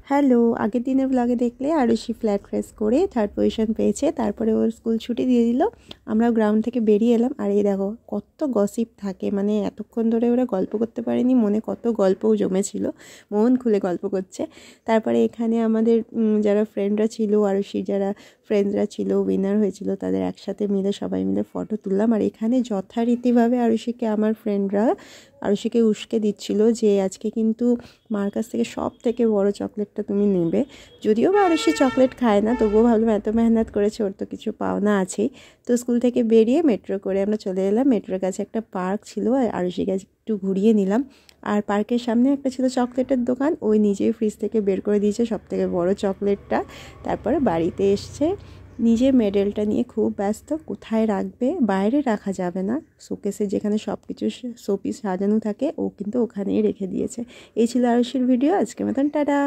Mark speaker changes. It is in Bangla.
Speaker 1: হ্যালো, আগের দিনের ব্লগে দেখলে আরুষি ফ্ল্যাট রেস করে থার্ড পজিশন পেয়েছে। তারপরে ওর স্কুল ছুটি দিয়ে দিল, আমরাও গ্রাউন্ড থেকে বেরিয়ে এলাম। আর এই দেখো কত গসিপ থাকে, মানে এতক্ষণ ধরে ওরা গল্প করতে পারেনি, মনে কত গল্পও জমেছিল, মন খুলে গল্প করছে। তারপরে এখানে আমাদের যারা ফ্রেন্ডরা ছিল, আরুষির যারা ফ্রেন্ডরা ছিল, উইনার হয়েছিল, তাদের একসাথে মিলে সবাই মিলে ফটো তুললাম। আর এখানে যথারীতিভাবে আমার ফ্রেন্ডরা আরুষিকে উস্কে দিচ্ছিল যে আজকে কিন্তু মার কাছ থেকে সব থেকে বড় চকলেটটা তুমি নেবে। যদিও বা আরুষি চকলেট খায় না, তবুও ভাবলাম এত মেহনত করেছে, ওর তো কিছু পাওনা আছেই। তো স্কুল থেকে বেরিয়ে মেট্রো করে আমরা চলে এলাম। মেট্রোর কাছে একটা পার্ক ছিল, আর আরুষিকে একটু ঘুরিয়ে নিলাম। আর পার্কের সামনে একটা ছিল চকলেটের দোকান, ওই নিজেই ফ্রিজ থেকে বের করে দিয়েছে সব থেকে বড় চকলেটটা। তারপরে বাড়িতে এসছে, নিজের মেডেলটা নিয়ে খুব ব্যস্ত। কোথায় রাখবে, বাইরে রাখা যাবে না, শোকেসে যেখানে সব কিছু শোপিস সাজানো থাকে ও কিন্তু ওখানেই রেখে দিয়েছে। এই ছিল আরুষির ভিডিও, আজকের মতন টাটা।